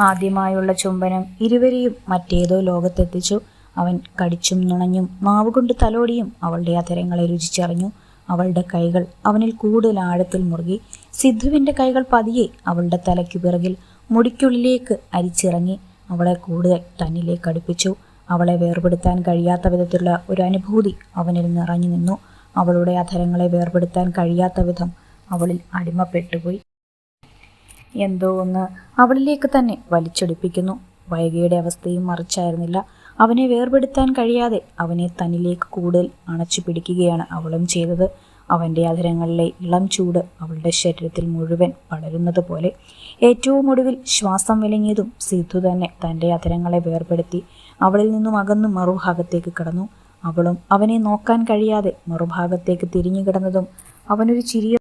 ആദ്യമായുള്ള ചുംബനം ഇരുവരെയും മറ്റേതോ ലോകത്തെത്തിച്ചു. അവൻ കടിച്ചും നുണഞ്ഞും നാവുകൊണ്ട് തലോടിയും അവളുടെ അധരങ്ങളെ രുചിച്ചറിഞ്ഞു. അവളുടെ കൈകൾ അവനിൽ കൂടുതൽ ആഴത്തിൽ മുറുകി. സിദ്ധുവിൻ്റെ കൈകൾ പതിയെ അവളുടെ തലയ്ക്കു പിറകിൽ മുടിക്കുള്ളിലേക്ക് അരിച്ചിറങ്ങി അവളെ കൂടുതൽ തന്നിലേക്ക് അടുപ്പിച്ചു. അവളെ വേർപെടുത്താൻ കഴിയാത്ത വിധത്തിലുള്ള ഒരു അനുഭൂതി അവനിൽ നിറഞ്ഞു നിന്നു. അവളുടെ അധരങ്ങളെ വേർപെടുത്താൻ കഴിയാത്ത വിധം അവളിൽ അടിമപ്പെട്ടുപോയി. എന്തോ ഒന്ന് അവളിലേക്ക് തന്നെ വലിച്ചൊടിപ്പിക്കുന്നു. വൈകിയുടെ അവസ്ഥയും മറിച്ചായിരുന്നില്ല. അവനെ വേർപെടുത്താൻ കഴിയാതെ അവനെ തന്നിലേക്ക് കൂടുതൽ അണച്ചു പിടിക്കുകയാണ് അവളും ചെയ്തത്. അവൻ്റെ അധരങ്ങളിലെ ഇളം ചൂട് അവളുടെ ശരീരത്തിൽ മുഴുവൻ പടരുന്നത് പോലെ. ഏറ്റവും ഒടുവിൽ ശ്വാസം വിലങ്ങിയതും സിദ്ധു തന്നെ തൻ്റെ അധരങ്ങളെ വേർപെടുത്തി അവളിൽ നിന്നും അകന്നു മറുഭാഗത്തേക്ക് കടന്നു. അവളും അവനെ നോക്കാൻ കഴിയാതെ മറുഭാഗത്തേക്ക് തിരിഞ്ഞു കിടന്നതും അവനൊരു ചിരിയ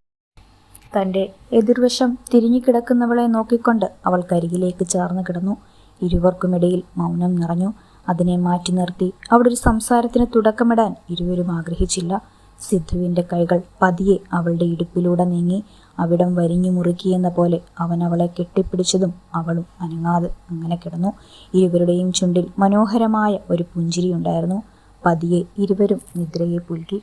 തൻ്റെ എതിർവശം തിരിഞ്ഞുകിടക്കുന്നവളെ നോക്കിക്കൊണ്ട് അവൾ കരികിലേക്ക് ചേർന്ന് കിടന്നു. ഇരുവർക്കുമിടയിൽ മൗനം നിറഞ്ഞു. അതിനെ മാറ്റി നിർത്തി അവിടെ ഒരു സംസാരത്തിന് തുടക്കമിടാൻ ഇരുവരും ആഗ്രഹിച്ചില്ല. സിദ്ധുവിൻ്റെ കൈകൾ പതിയെ അവളുടെ ഇടുപ്പിലൂടെ നീങ്ങി അവിടം വരിഞ്ഞു മുറുക്കിയെന്ന പോലെ അവൻ അവളെ കെട്ടിപ്പിടിച്ചതും അവളും അനങ്ങാതെ അങ്ങനെ കിടന്നു. ഇരുവരുടെയും ചുണ്ടിൽ മനോഹരമായ ഒരു പുഞ്ചിരിയുണ്ടായിരുന്നു. പതിയെ ഇരുവരും നിദ്രയെ പുൽകി.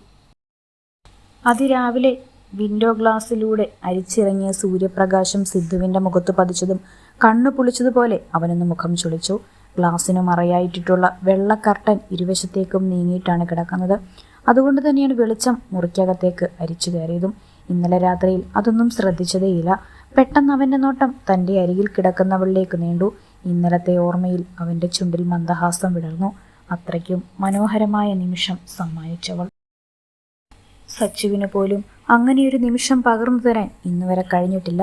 അതിരാവിലെ വിൻഡോ ഗ്ലാസ്സിലൂടെ അരിച്ചിറങ്ങിയ സൂര്യപ്രകാശം സിദ്ധുവിൻ്റെ മുഖത്ത് പതിച്ചതും കണ്ണു പൊളിച്ചതുപോലെ അവനൊന്ന് മുഖം ചുളിച്ചു. ഗ്ലാസ്സിനു മറയായിട്ടിട്ടുള്ള വെള്ള കർട്ടൻ ഇരുവശത്തേക്കും നീങ്ങിയിട്ടാണ് കിടക്കുന്നത്. അതുകൊണ്ട് തന്നെയാണ് വെളിച്ചം മുറിക്കകത്തേക്ക് അരിച്ചു കയറിയതും. ഇന്നലെ രാത്രിയിൽ അതൊന്നും ശ്രദ്ധിച്ചതേയില്ല. പെട്ടെന്ന് അവൻ്റെ നോട്ടം തൻ്റെ അരികിൽ കിടക്കുന്നവളിലേക്ക് നീണ്ടു. ഇന്നലത്തെ ഓർമ്മയിൽ അവൻ്റെ ചുണ്ടിൽ മന്ദഹാസം വിടർന്നു. അത്രയ്ക്കും മനോഹരമായ നിമിഷം സമ്മാനിച്ചവൾ. സച്ചുവിന് പോലും അങ്ങനെയൊരു നിമിഷം പകർന്നു തരാൻ ഇന്നുവരെ കഴിഞ്ഞിട്ടില്ല.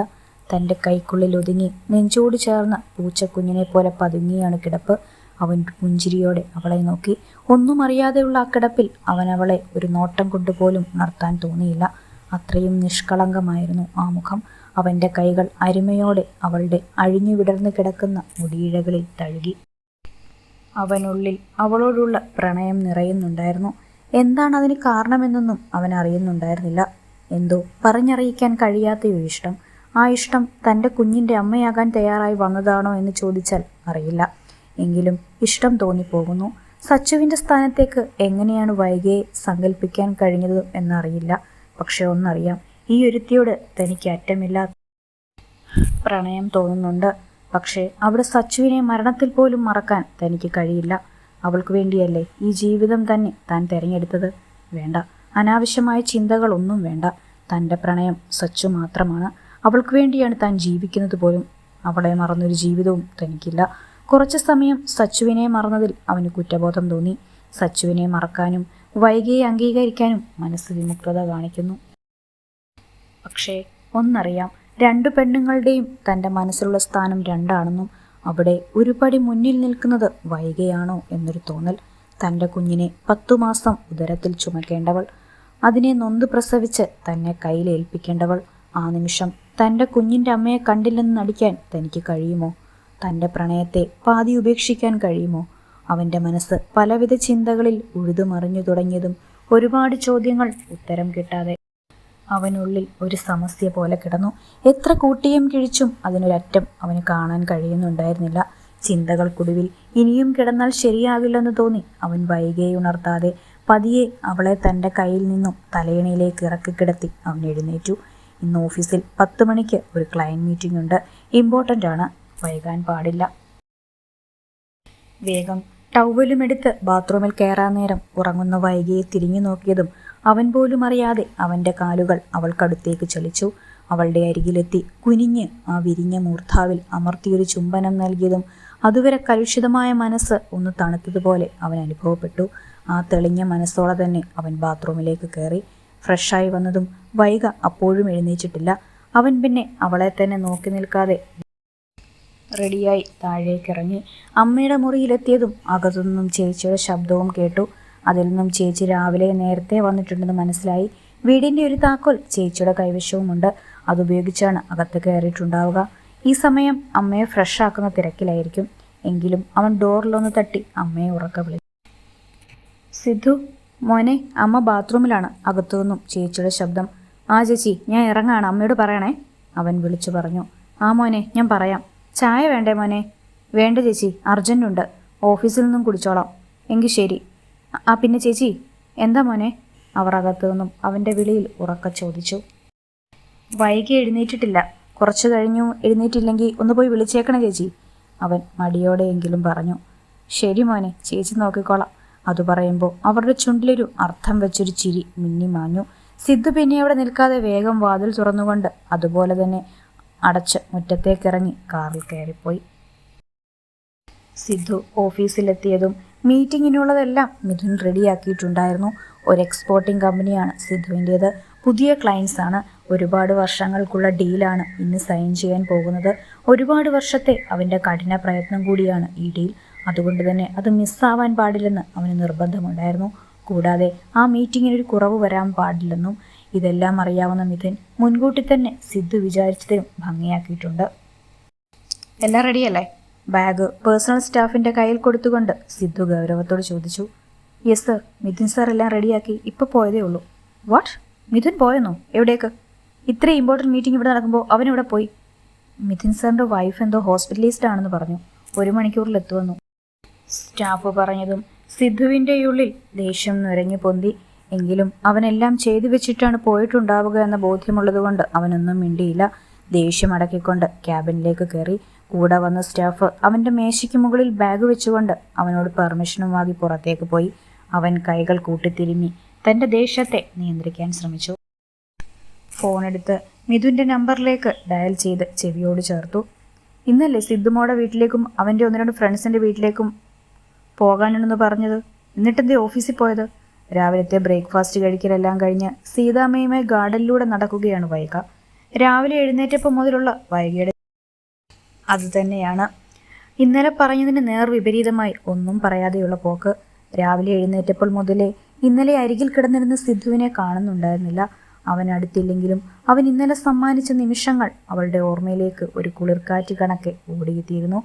തൻ്റെ കൈക്കുള്ളിൽ ഒതുങ്ങി നെഞ്ചോട് ചേർന്ന പൂച്ചക്കുഞ്ഞിനെ പോലെ പതുങ്ങിയാണ് കിടപ്പ്. അവൻ പുഞ്ചിരിയോടെ അവളെ നോക്കി. ഒന്നും അറിയാതെയുള്ള ആ കിടപ്പിൽ അവൻ അവളെ ഒരു നോട്ടം കൊണ്ടുപോലും ഉണർത്താൻ തോന്നിയില്ല. അത്രയും നിഷ്കളങ്കമായിരുന്നു ആ മുഖം. അവൻ്റെ കൈകൾ അരുമയോടെ അവളുടെ അഴിഞ്ഞു വിടർന്നു കിടക്കുന്ന മുടിയിഴകളിൽ തഴുകി. അവനുള്ളിൽ അവളോടുള്ള പ്രണയം നിറയുന്നുണ്ടായിരുന്നു. എന്താണ് അതിന് കാരണമെന്നൊന്നും അവൻ അറിയുന്നുണ്ടായിരുന്നില്ല. എന്തോ പറഞ്ഞറിയിക്കാൻ കഴിയാത്തൊരു ഇഷ്ടം. ആ ഇഷ്ടം തൻ്റെ കുഞ്ഞിൻ്റെ അമ്മയാകാൻ തയ്യാറായി വന്നതാണോ എന്ന് ചോദിച്ചാൽ അറിയില്ല. എങ്കിലും ഇഷ്ടം തോന്നിപ്പോകുന്നു. സച്ചുവിൻ്റെ സ്ഥാനത്തേക്ക് എങ്ങനെയാണ് വൈകിയെ സങ്കല്പിക്കാൻ കഴിഞ്ഞത് എന്നറിയില്ല. പക്ഷെ ഒന്നറിയാം, ഈ ഒരുത്തിയോട് തനിക്ക് അറ്റമില്ലാത്ത പ്രണയം തോന്നുന്നുണ്ട്. പക്ഷേ അവിടെ സച്ചുവിനെ മരണത്തിൽ പോലും മറക്കാൻ തനിക്ക് കഴിയില്ല. അവൾക്ക് വേണ്ടിയല്ലേ ഈ ജീവിതം തന്നെ താൻ തിരഞ്ഞെടുത്തത്? വേണ്ട, അനാവശ്യമായ ചിന്തകളൊന്നും വേണ്ട. തൻ്റെ പ്രണയം സച്ചു മാത്രമാണ്. അവൾക്ക് വേണ്ടിയാണ് താൻ ജീവിക്കുന്നത് പോലും. അവളെ മറന്നൊരു ജീവിതവും തനിക്കില്ല. കുറച്ചു സമയം സച്ചുവിനെ മറന്നതിൽ അവന് കുറ്റബോധം തോന്നി. സച്ചുവിനെ മറക്കാനും വൈകിയെ അംഗീകരിക്കാനും മനസ്സ് വിമുക്തത കാണിക്കുന്നു. പക്ഷേ ഒന്നറിയാം, രണ്ടു പെണ്ണുങ്ങളുടെയും തൻ്റെ മനസ്സിലുള്ള സ്ഥാനം രണ്ടാണെന്നും അവിടെ ഒരു പടി മുന്നിൽ നിൽക്കുന്നത് വൈകിയാണോ എന്നൊരു തോന്നൽ. തൻ്റെ കുഞ്ഞിനെ 10 മാസം ഉദരത്തിൽ ചുമക്കേണ്ടവൾ, അതിനെ നൊന്ത് പ്രസവിച്ച് തന്നെ കയ്യിലേൽപ്പിക്കേണ്ടവൾ. ആ നിമിഷം തൻ്റെ കുഞ്ഞിൻ്റെ അമ്മയെ കണ്ടില്ലെന്ന് നടിക്കാൻ തനിക്ക് കഴിയുമോ? തൻ്റെ പ്രണയത്തെ പാതി ഉപേക്ഷിക്കാൻ കഴിയുമോ? അവൻ്റെ മനസ്സ് പലവിധ ചിന്തകളിൽ ഉഴുതുമറിഞ്ഞു തുടങ്ങിയതും ഒരുപാട് ചോദ്യങ്ങൾ ഉത്തരം കിട്ടാതെ അവനുള്ളിൽ ഒരു സമസ്യ പോലെ കിടന്നു. എത്ര കൂട്ടിയും കിഴിച്ചും അതിനൊരറ്റം അവന് കാണാൻ കഴിയുന്നുണ്ടായിരുന്നില്ല. ചിന്തകൾക്കൊടുവിൽ ഇനിയും കിടന്നാൽ ശരിയാകില്ലെന്ന് തോന്നി അവൻ വൈകിയെ ഉണർത്താതെ പതിയെ അവളെ തൻ്റെ കയ്യിൽ നിന്നും തലയണയിലേക്ക് ഇറക്കി കിടത്തി അവൻ എഴുന്നേറ്റു. ഇന്ന് ഓഫീസിൽ 10 മണിക്ക് ഒരു ക്ലയൻറ്റ് മീറ്റിംഗ് ഉണ്ട്. ഇമ്പോർട്ടൻ്റ് ആണ്, വൈകാൻ പാടില്ല. വേഗം ടവലുമെടുത്ത് ബാത്റൂമിൽ കയറാൻ നേരം ഉറങ്ങുന്ന വൈകിയെ തിരിഞ്ഞു നോക്കിയതും അവൻ പോലും അറിയാതെ അവൻ്റെ കാലുകൾ അവൾക്കടുത്തേക്ക് ചലിച്ചു. അവളുടെ അരികിലെത്തി കുനിഞ്ഞ് ആ വിരിഞ്ഞ മൂർധാവിൽ അമർത്തിയൊരു ചുംബനം നൽകിയതും അതുവരെ കലുഷിതമായ മനസ്സ് ഒന്ന് തണുത്തതുപോലെ അവൻ അനുഭവപ്പെട്ടു. ആ തെളിഞ്ഞ മനസ്സോടെ തന്നെ അവൻ ബാത്റൂമിലേക്ക് കയറി. ഫ്രഷായി വന്നതും വൈക അപ്പോഴും എഴുന്നേറ്റിട്ടില്ല. അവൻ പിന്നെ അവളെ തന്നെ നോക്കി നിൽക്കാതെ റെഡിയായി താഴേക്കിറങ്ങി. അമ്മയുടെ മുറിയിലെത്തിയതും അകത്തുനിന്നും ചേച്ചിയുടെ ശബ്ദവും കേട്ടു. അതിൽ നിന്നും ചേച്ചി രാവിലെ നേരത്തെ വന്നിട്ടുണ്ടെന്ന് മനസ്സിലായി. വീടിൻ്റെ ഒരു താക്കോൽ ചേച്ചിയുടെ കൈവശവുമുണ്ട്. അതുപയോഗിച്ചാണ് അകത്ത് കയറിയിട്ടുണ്ടാവുക. ഈ സമയം അമ്മയെ ഫ്രഷ് ആക്കുന്ന തിരക്കിലായിരിക്കും. എങ്കിലും അവൻ ഡോറിലൊന്ന് തട്ടി അമ്മയെ ഉറക്കെ വിളിച്ചു. സിദ്ധു മോനെ, അമ്മ ബാത്റൂമിലാണ്. അകത്തുനിന്നും ചേച്ചിയുടെ ശബ്ദം. ആ ചേച്ചി, ഞാൻ ഇറങ്ങാണ്, അമ്മയോട് പറയണേ, അവൻ വിളിച്ചു പറഞ്ഞു. ആ മോനെ, ഞാൻ പറയാം. ചായ വേണ്ടേ മോനെ? വേണ്ട ചേച്ചി, അർജൻറ്റുണ്ട്. ഓഫീസിൽ നിന്നും കുടിച്ചോളാം. എങ്കിൽ ശരി. പിന്നെ ചേച്ചി. എന്താ മോനെ? അവർ അകത്തു നിന്നും അവൻ്റെ വിളിയിൽ ഉറക്കെ ചോദിച്ചു. വൈകി എഴുന്നേറ്റിട്ടില്ല. കുറച്ചു കഴിഞ്ഞു എഴുന്നേറ്റില്ലെങ്കിൽ ഒന്ന് പോയി വിളിച്ചേക്കണം ചേച്ചി, അവൻ മടിയോടെയെങ്കിലും പറഞ്ഞു. ശരി മോനെ, ചേച്ചി നോക്കിക്കോളാം. അത് പറയുമ്പോൾ അവരുടെ ചുണ്ടിലൊരു അർത്ഥം വെച്ചൊരു ചിരി മിന്നിമാഞ്ഞു. സിദ്ധു പിന്നെ അവിടെ നിൽക്കാതെ വേഗം വാതിൽ തുറന്നുകൊണ്ട് അതുപോലെ തന്നെ അടച്ച് മുറ്റത്തേക്കിറങ്ങി കാറിൽ കയറിപ്പോയി. സിദ്ധു ഓഫീസിലെത്തിയതും മീറ്റിങ്ങിനുള്ളതെല്ലാം മിഥുൻ റെഡിയാക്കിയിട്ടുണ്ടായിരുന്നു. ഒരു എക്സ്പോർട്ടിംഗ് കമ്പനിയാണ് സിദ്ധുവിൻ്റേത്. പുതിയ ക്ലയൻസ് ആണ്. ഒരുപാട് വർഷങ്ങൾക്കുള്ള ഡീലാണ് ഇന്ന് സൈൻ ചെയ്യാൻ പോകുന്നത്. ഒരുപാട് വർഷത്തെ അവൻ്റെ കഠിന പ്രയത്നം കൂടിയാണ് ഈ ഡീൽ. അതുകൊണ്ട് തന്നെ അത് മിസ്സാവാൻ പാടില്ലെന്ന് അവന് നിർബന്ധമുണ്ടായിരുന്നു. കൂടാതെ ആ മീറ്റിങ്ങിനൊരു കുറവ് വരാൻ പാടില്ലെന്നും ഇതെല്ലാം അറിയാവുന്ന മിഥുൻ മുൻകൂട്ടി തന്നെ സിദ്ധു വിചാരിച്ചതിനും ഭംഗിയാക്കിയിട്ടുണ്ട്. എല്ലാം റെഡിയല്ലേ? ബാഗ് പേഴ്സണൽ സ്റ്റാഫിൻ്റെ കയ്യിൽ കൊടുത്തുകൊണ്ട് സിദ്ധു ഗൗരവത്തോട് ചോദിച്ചു. യെസ് സർ, മിഥുൻ സാർ എല്ലാം റെഡിയാക്കി ഇപ്പോൾ പോയതേ ഉള്ളൂ. വാട്ട്? മിഥുൻ പോയെന്നോ? എവിടേക്ക്? ഇത്രയും ഇമ്പോർട്ടൻറ്റ് മീറ്റിംഗ് ഇവിടെ നടക്കുമ്പോൾ അവനിവിടെ പോയി. മിഥുൻ സാറിൻ്റെ വൈഫ് എന്തോ ഹോസ്പിറ്റലൈസ്ഡ് ആണെന്ന് പറഞ്ഞു. 1 മണിക്കൂറിൽ എത്തുമെന്നു സ്റ്റാഫ് പറഞ്ഞതും സിദ്ധുവിൻ്റെ ഉള്ളിൽ ദേഷ്യം നുരഞ്ഞു പൊന്തി. എങ്കിലും അവനെല്ലാം ചെയ്തു വെച്ചിട്ടാണ് പോയിട്ടുണ്ടാവുക എന്ന ബോധ്യമുള്ളതുകൊണ്ട് അവനൊന്നും മിണ്ടിയില്ല. ദേഷ്യം അടക്കിക്കൊണ്ട് ക്യാബിനിലേക്ക് കയറി. കൂടെ വന്ന സ്റ്റാഫ് അവൻ്റെ മേശയ്ക്ക് മുകളിൽ ബാഗ് വെച്ചുകൊണ്ട് അവനോട് പെർമിഷനും വാങ്ങി പുറത്തേക്ക് പോയി. അവൻ കൈകൾ കൂട്ടിത്തിരുമ്മി തൻ്റെ ദേഷ്യത്തെ നിയന്ത്രിക്കാൻ ശ്രമിച്ചു. ഫോണെടുത്ത് മിഥുൻ്റെ നമ്പറിലേക്ക് ഡയൽ ചെയ്ത് ചെവിയോട് ചേർത്തു. ഇന്നല്ലേ സിദ്ധുമോടെ വീട്ടിലേക്കും അവൻ്റെ 1-2 ഫ്രണ്ട്സിൻ്റെ വീട്ടിലേക്കും പോകാനുണ്ടെന്ന് പറഞ്ഞത്? എന്നിട്ടെന്തേ ഓഫീസിൽ പോയത്? രാവിലത്തെ ബ്രേക്ക്ഫാസ്റ്റ് കഴിക്കലെല്ലാം കഴിഞ്ഞ് സീതാമ്മയുമായി ഗാർഡനിലൂടെ നടക്കുകയാണ് വൈഗ. രാവിലെ എഴുന്നേറ്റപ്പോൾ മുതലുള്ള വൈഗയുടെ അതുതന്നെയാണ്. ഇന്നലെ പറഞ്ഞതിന് നേർവിപരീതമായി ഒന്നും പറയാതെയുള്ള പോക്ക്. രാവിലെ എഴുന്നേറ്റപ്പോൾ മുതലേ ഇന്നലെ അരികിൽ കിടന്നിരുന്ന സിദ്ധുവിനെ കാണുന്നുണ്ടായിരുന്നില്ല. അവൻ അടുത്തില്ലെങ്കിലും അവൻ ഇന്നലെ സമ്മാനിച്ച നിമിഷങ്ങൾ അവളുടെ ഓർമ്മയിലേക്ക് ഒരു കുളിർക്കാറ്റ് കണക്കെ ഓടിയെത്തിയിരുന്നു.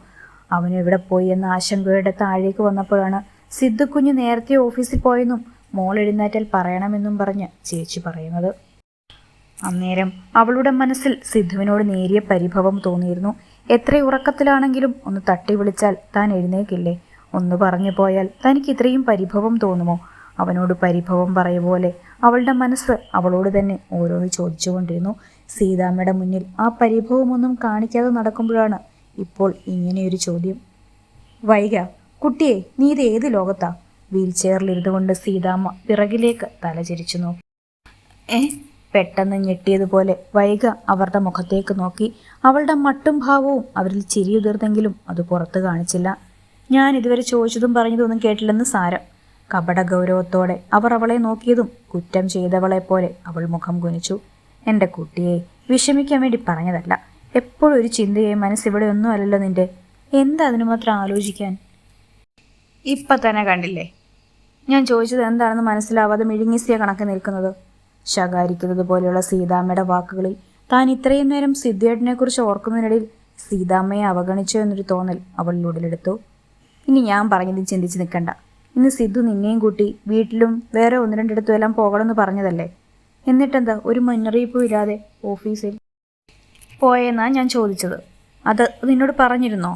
അവൻ എവിടെ പോയി എന്ന ആശങ്കയുടെ താഴേക്ക് വന്നപ്പോഴാണ് സിദ്ധു കുഞ്ഞ് നേരത്തെ ഓഫീസിൽ പോയെന്നും മോൾ എഴുന്നേറ്റാൽ പറയണമെന്നും പറഞ്ഞ് ചേച്ചി പറയുന്നത്. അന്നേരം അവളുടെ മനസ്സിൽ സിദ്ധുവിനോട് നേരിയ പരിഭവം തോന്നിയിരുന്നു. എത്ര ഉറക്കത്തിലാണെങ്കിലും ഒന്ന് തട്ടി വിളിച്ചാൽ താൻ എഴുന്നേക്കില്ലേ? ഒന്ന് പറഞ്ഞു പോയാൽ തനിക്ക് ഇത്രയും പരിഭവം തോന്നുമോ? അവനോട് പരിഭവം പറയുപോലെ അവളുടെ മനസ്സ് അവളോട് തന്നെ ഓരോന്ന് ചോദിച്ചുകൊണ്ടിരുന്നു. സീതാമ്മയുടെ മുന്നിൽ ആ പരിഭവമൊന്നും കാണിക്കാതെ നടക്കുമ്പോഴാണ് ഇപ്പോൾ ഇങ്ങനെയൊരു ചോദ്യം. വൈഗ, കുട്ടിയെ, നീ ഇത് ഏത് ലോകത്താ? വീൽ ചെയറിലിരുന്നു കൊണ്ട് സീതാമ്മ പിറകിലേക്ക് തലചരിച്ചു നോക്കി. പെട്ടെന്ന് ഞെട്ടിയതുപോലെ വൈഗ അവരുടെ മുഖത്തേക്ക് നോക്കി. അവളുടെ മട്ടും ഭാവവും അവരിൽ ചിരിയുതിർന്നെങ്കിലും അത് പുറത്ത് കാണിച്ചില്ല. ഞാൻ ഇതുവരെ ചോദിച്ചതും പറഞ്ഞതും ഒന്നും കേട്ടില്ലെന്ന് സാരം. കപട ഗൗരവത്തോടെ അവർ അവളെ നോക്കിയതും കുറ്റം ചെയ്തവളെപ്പോലെ അവൾ മുഖം കുനിച്ചു. എൻ്റെ കുട്ടിയെ, വിഷമിക്കാൻ വേണ്ടി പറഞ്ഞതല്ല. എപ്പോഴും ഒരു ചിന്തയെ മനസ്സിവിടെ ഒന്നും അല്ലല്ലോ നിൻ്റെ. എന്താ അതിനു മാത്രം ആലോചിക്കാൻ? ഇപ്പം തന്നെ കണ്ടില്ലേ ഞാൻ ചോദിച്ചത് എന്താണെന്ന് മനസ്സിലാവാതെ മിഴുങ്ങിസിയ കണക്ക് നിൽക്കുന്നത്. ശകാരിക്കുന്നത് പോലെയുള്ള സീതാമ്മയുടെ വാക്കുകളിൽ താൻ ഇത്രയും നേരം സിദ്ധേട്ടനെക്കുറിച്ച് ഓർക്കുന്നതിനിടയിൽ സീതാമ്മയെ അവഗണിച്ചോ എന്നൊരു തോന്നൽ അവളിൽ ഉടലെടുത്തു. ഇനി ഞാൻ പറഞ്ഞതും ചിന്തിച്ച് നിൽക്കണ്ട. ഇന്ന് സിദ്ധു നിന്നെയും കൂട്ടി വീട്ടിലും വേറെ 1-2 ഇടത്തും എല്ലാം പോകണമെന്ന് പറഞ്ഞതല്ലേ? എന്നിട്ടെന്താ ഒരു മുന്നറിയിപ്പും ഇല്ലാതെ ഓഫീസിൽ പോയെന്നാ ഞാൻ ചോദിച്ചത്. അത് നിന്നോട് പറഞ്ഞിരുന്നോ?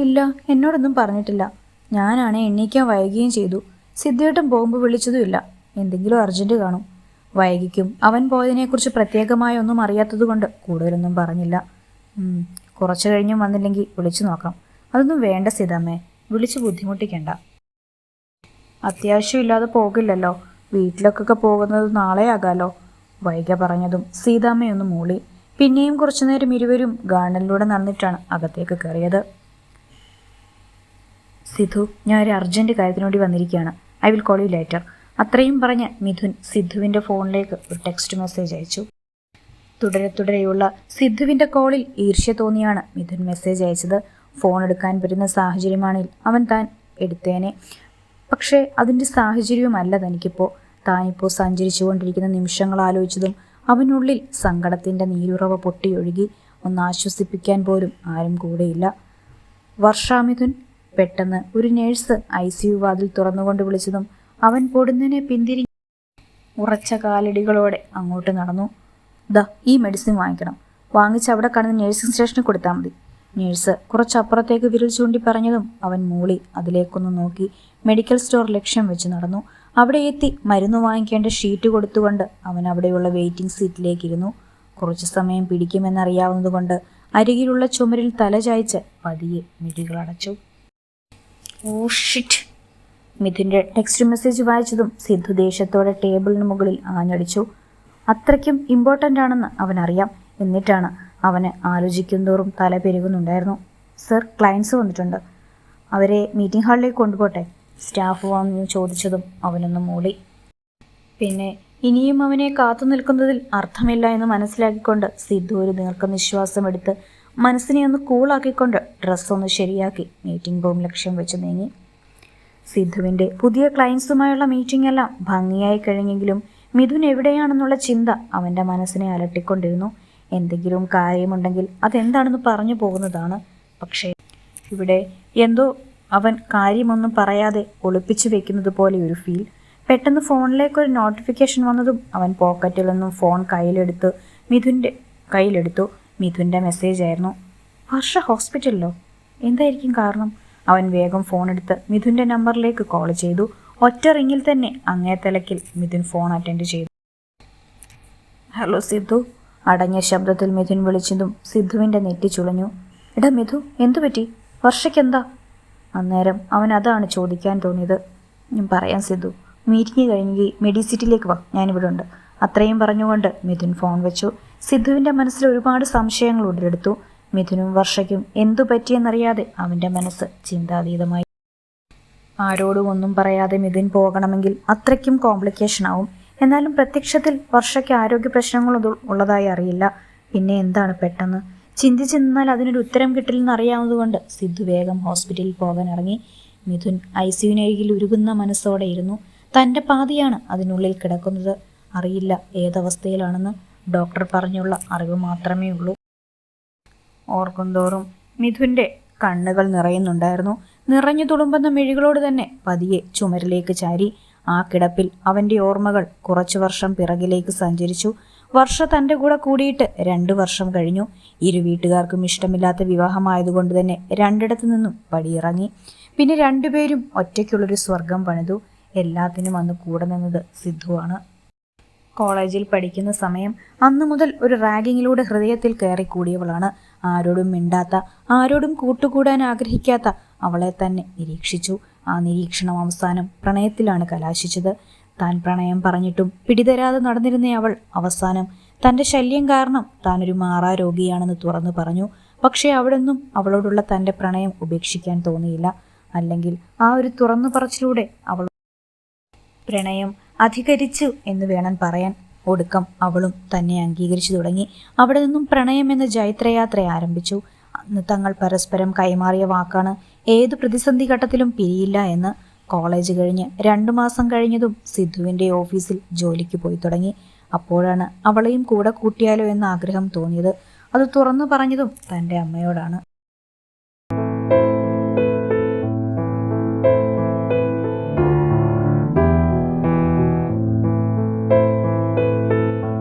ഇല്ല, എന്നോടൊന്നും പറഞ്ഞിട്ടില്ല. ഞാനാണെ എണ്ണീക്കാൻ വൈകുകയും ചെയ്തു. സിദ്ധേട്ടൻ പോകുമ്പോൾ വിളിച്ചതുമില്ല. എന്തെങ്കിലും അർജൻറ്റ് കാണും. വൈകിക്കും അവൻ പോയതിനെക്കുറിച്ച് പ്രത്യേകമായി ഒന്നും അറിയാത്തതുകൊണ്ട് കൂടുതലൊന്നും പറഞ്ഞില്ല. കുറച്ച് കഴിഞ്ഞും വന്നില്ലെങ്കിൽ വിളിച്ചു നോക്കാം. അതൊന്നും വേണ്ട സീതാമ്മേ, വിളിച്ച് ബുദ്ധിമുട്ടിക്കണ്ട. അത്യാവശ്യമില്ലാതെ പോകില്ലല്ലോ. വീട്ടിലേക്കൊക്കെ പോകുന്നത് നാളെ ആകാലോ, വൈഗ പറഞ്ഞതും സീതാമ്മയൊന്ന് മൂളി. പിന്നെയും കുറച്ചുനേരം ഇരുവരും ഗാർഡനിലൂടെ നടന്നിട്ടാണ് അകത്തേക്ക് കയറിയത്. സിദ്ധു, ഞാൻ ഒരു അർജൻറ്റ് കാര്യത്തിനോടി വന്നിരിക്കുകയാണ്. I will call you later. അത്രയും പറഞ്ഞ് മിഥുൻ സിദ്ധുവിൻ്റെ ഫോണിലേക്ക് ഒരു ടെക്സ്റ്റ് മെസ്സേജ് അയച്ചു. തുടരെയുള്ള സിദ്ധുവിൻ്റെ കോളിൽ ഈർഷ്യ തോന്നിയാണ് മിഥുൻ മെസ്സേജ് അയച്ചത്. ഫോൺ എടുക്കാൻ വരുന്ന സാഹചര്യമാണെങ്കിൽ അവൻ താൻ എടുത്തേനെ. പക്ഷേ അതിൻ്റെ സാഹചര്യവുമല്ല തനിക്കിപ്പോൾ. താനിപ്പോൾ സഞ്ചരിച്ചുകൊണ്ടിരിക്കുന്ന നിമിഷങ്ങൾ ആലോചിച്ചതും അവനുള്ളിൽ സങ്കടത്തിൻ്റെ നീരുറവ പൊട്ടിയൊഴുകി. ഒന്ന് ആശ്വസിപ്പിക്കാൻ പോലും ആരും കൂടെയില്ല. വർഷാമിഥുൻ, പെട്ടെന്ന് ഒരു നേഴ്സ് ICU വാതിൽ തുറന്നുകൊണ്ട് വിളിച്ചതും അവൻ പൊടുന്നതിനെ പിന്തിരിഞ്ഞ് ഉറച്ച കാലടികളോടെ അങ്ങോട്ട് നടന്നു. ദാ ഈ മെഡിസിൻ വാങ്ങിക്കണം. വാങ്ങിച്ച് അവിടെ കാണുന്ന നേഴ്സിംഗ് സ്റ്റേഷനിൽ കൊടുത്താൽ മതി. നേഴ്സ് കുറച്ചപ്പുറത്തേക്ക് വിരൽ ചൂണ്ടി പറഞ്ഞതും അവൻ മൂളി അതിലേക്കൊന്ന് നോക്കി മെഡിക്കൽ സ്റ്റോർ ലക്ഷ്യം വെച്ച് നടന്നു. അവിടെ എത്തി മരുന്ന് വാങ്ങിക്കേണ്ട ഷീറ്റ് കൊടുത്തുകൊണ്ട് അവൻ അവിടെയുള്ള വെയിറ്റിംഗ് സീറ്റിലേക്കിരുന്നു. കുറച്ചു സമയം പിടിക്കുമെന്നറിയാവുന്നതുകൊണ്ട് അരികിലുള്ള ചുമരിൽ തല ചായ്ച്ച് പതിയെ മിഴികളടച്ചു. Oh shit! മിഥുൻ്റെ ടെക്സ്റ്റ് മെസ്സേജ് വായിച്ചതും സിദ്ധു ദേഷ്യത്തോടെ ടേബിളിന് മുകളിൽ ആഞ്ഞടിച്ചു. അത്രയ്ക്കും ഇമ്പോർട്ടൻ്റ് ആണെന്ന് അവനറിയാം. എന്നിട്ടാണ് അവന് ആലോചിക്കുന്തോറും തല പെരുകുന്നുണ്ടായിരുന്നു. സർ, ക്ലയൻസ് വന്നിട്ടുണ്ട്. അവരെ മീറ്റിംഗ് ഹാളിലേക്ക് കൊണ്ടുപോട്ടെ? സ്റ്റാഫ് വന്നു ചോദിച്ചതും അവനൊന്ന് മൂളി. പിന്നെ ഇനിയും അവനെ കാത്തു നിൽക്കുന്നതിൽ അർത്ഥമില്ല എന്ന് മനസ്സിലാക്കിക്കൊണ്ട് സിദ്ധു ഒരു ദീർഘനിശ്വാസമെടുത്ത് മനസ്സിനെ ഒന്ന് കൂളാക്കിക്കൊണ്ട് ഡ്രസ്സൊന്ന് ശരിയാക്കി മീറ്റിംഗ് റൂം ലക്ഷ്യം വെച്ച് നീങ്ങി. സിദ്ധുവിൻ്റെ പുതിയ ക്ലയൻസുമായുള്ള മീറ്റിംഗ് എല്ലാം ഭംഗിയായി കഴിഞ്ഞെങ്കിലും മിഥുൻ എവിടെയാണെന്നുള്ള ചിന്ത അവൻ്റെ മനസ്സിനെ അലട്ടിക്കൊണ്ടിരുന്നു. എന്തെങ്കിലും കാര്യമുണ്ടെങ്കിൽ അതെന്താണെന്ന് പറഞ്ഞു പോകുന്നതാണ്. പക്ഷേ ഇവിടെ എന്തോ അവൻ കാര്യമൊന്നും പറയാതെ ഒളിപ്പിച്ചു വെക്കുന്നത് പോലെ ഒരു ഫീൽ. പെട്ടെന്ന് ഫോണിലേക്ക് ഒരു നോട്ടിഫിക്കേഷൻ വന്നതും അവൻ പോക്കറ്റിൽ നിന്നും ഫോൺ കയ്യിലെടുത്തു. മിഥുൻ്റെ മെസ്സേജ് ആയിരുന്നു. വർഷ ഹോസ്പിറ്റലിലോ? എന്തായിരിക്കും കാരണം? അവൻ വേഗം ഫോൺ എടുത്ത് മിഥുൻ്റെ നമ്പറിലേക്ക് കോൾ ചെയ്തു. ഒറ്റ റിങ്ങിൽ തന്നെ അങ്ങേ തലക്കിൽ മിഥുൻ ഫോൺ അറ്റൻഡ് ചെയ്തു. ഹലോ സിദ്ധു. അടങ്ങിയ ശബ്ദത്തിൽ മിഥുൻ വിളിച്ചതും സിദ്ധുവിൻ്റെ നെറ്റി ചുളഞ്ഞു. എടാ മിഥു, എന്തു പറ്റി? വർഷയ്ക്കെന്താ? അന്നേരം അവൻ അതാണ് ചോദിക്കാൻ തോന്നിയത്. ഞാൻ പറയാം സിദ്ധു, മീറ്റിംഗ് കഴിഞ്ഞ് മെഡിസിറ്റിയിലേക്ക് വാ, ഞാനിവിടെ ഉണ്ട്. അത്രയും പറഞ്ഞുകൊണ്ട് മിഥുൻ ഫോൺ വെച്ചു. സിദ്ധുവിൻ്റെ മനസ്സിൽ ഒരുപാട് സംശയങ്ങൾ ഉടലെടുത്തു. മിഥുനും വർഷയ്ക്കും എന്തു പറ്റിയെന്നറിയാതെ അവൻ്റെ മനസ്സ് ചിന്താതീതമായി. ആരോടും ഒന്നും പറയാതെ മിഥുൻ പോകണമെങ്കിൽ അത്രയ്ക്കും കോംപ്ലിക്കേഷൻ ആവും. എന്നാലും പ്രത്യക്ഷത്തിൽ വർഷയ്ക്ക് ആരോഗ്യ പ്രശ്നങ്ങൾ ഉള്ളതായി അറിയില്ല. പിന്നെ എന്താണ് പെട്ടെന്ന്? ചിന്തിച്ച് നിന്നാൽ അതിനൊരു ഉത്തരം കിട്ടില്ലെന്ന് അറിയാവുന്നതുകൊണ്ട് സിദ്ധു വേഗം ഹോസ്പിറ്റലിൽ പോകാൻ ഇറങ്ങി. മിഥുൻ ഐസിയുവിനരികിൽ ഉരുകുന്ന മനസ്സോടെ ഇരുന്നു. തൻ്റെ പാതിയാണ് അതിനുള്ളിൽ കിടക്കുന്നത്. അറിയില്ല ഏതവസ്ഥയിലാണെന്ന്. ഡോക്ടർ പറഞ്ഞുള്ള അറിവ് മാത്രമേ ഉള്ളൂ. ഓർക്കുന്തോറും മിഥുൻ്റെ കണ്ണുകൾ നിറയുന്നുണ്ടായിരുന്നു. നിറഞ്ഞു തുളുമ്പുന്ന മിഴികളോട് തന്നെ പതിയെ ചുമരിലേക്ക് ചാരി. ആ കിടപ്പിൽ അവൻ്റെ ഓർമ്മകൾ കുറച്ചു വർഷം പിറകിലേക്ക് സഞ്ചരിച്ചു. വർഷ തൻ്റെ കൂടെ കൂടിയിട്ട് 2 വർഷം കഴിഞ്ഞു. ഇരു വീട്ടുകാർക്കും ഇഷ്ടമില്ലാത്ത വിവാഹമായതുകൊണ്ട് തന്നെ രണ്ടിടത്തു നിന്നും പടിയിറങ്ങി. പിന്നെ രണ്ടുപേരും ഒറ്റയ്ക്കുള്ളൊരു സ്വർഗം പണിതു. എല്ലാത്തിനും അന്ന് കൂടെ നിന്നത് സിദ്ധുവാണ്. കോളേജിൽ പഠിക്കുന്ന സമയം അന്നു മുതൽ ഒരു റാഗിങ്ങിലൂടെ ഹൃദയത്തിൽ കയറി കൂടിയവളാണ്. ആരോടും മിണ്ടാത്ത, ആരോടും കൂട്ടുകൂടാൻ ആഗ്രഹിക്കാത്ത അവളെ തന്നെ നിരീക്ഷിച്ചു. ആ നിരീക്ഷണം അവസാനം പ്രണയത്തിലാണ് കലാശിച്ചത്. താൻ പ്രണയം പറഞ്ഞിട്ടും പിടിതരാതെ നടന്നിരുന്ന അവൾ അവസാനം തൻ്റെ ശല്യം കാരണം താനൊരു മാറാ രോഗിയാണെന്ന് തുറന്നു പറഞ്ഞു. പക്ഷേ അവിടെന്നും അവളോടുള്ള തൻ്റെ പ്രണയം ഉപേക്ഷിക്കാൻ തോന്നിയില്ല. അല്ലെങ്കിൽ ആ ഒരു തുറന്നു പറച്ചിലൂടെ അവൾ പ്രണയം അധികരിച്ചു എന്ന് വേണം പറയാൻ. ഒടുക്കം അവളും തന്നെ അംഗീകരിച്ചു തുടങ്ങി. അവിടെ നിന്നും പ്രണയം എന്ന ജൈത്രയാത്ര ആരംഭിച്ചു. അന്ന് തങ്ങൾ പരസ്പരം കൈമാറിയ വാക്കാണ് ഏത് പ്രതിസന്ധി ഘട്ടത്തിലും പിരിയില്ല എന്ന്. കോളേജ് കഴിഞ്ഞ് 2 മാസം കഴിഞ്ഞതും സിദ്ധുവിൻ്റെ ഓഫീസിൽ ജോലിക്ക് പോയി തുടങ്ങി. അപ്പോഴാണ് അവളെയും കൂടെ കൂട്ടിയാലോ എന്ന ആഗ്രഹം തോന്നിയത്. അത് തുറന്നു പറഞ്ഞതും തൻ്റെ അമ്മയോടാണ്.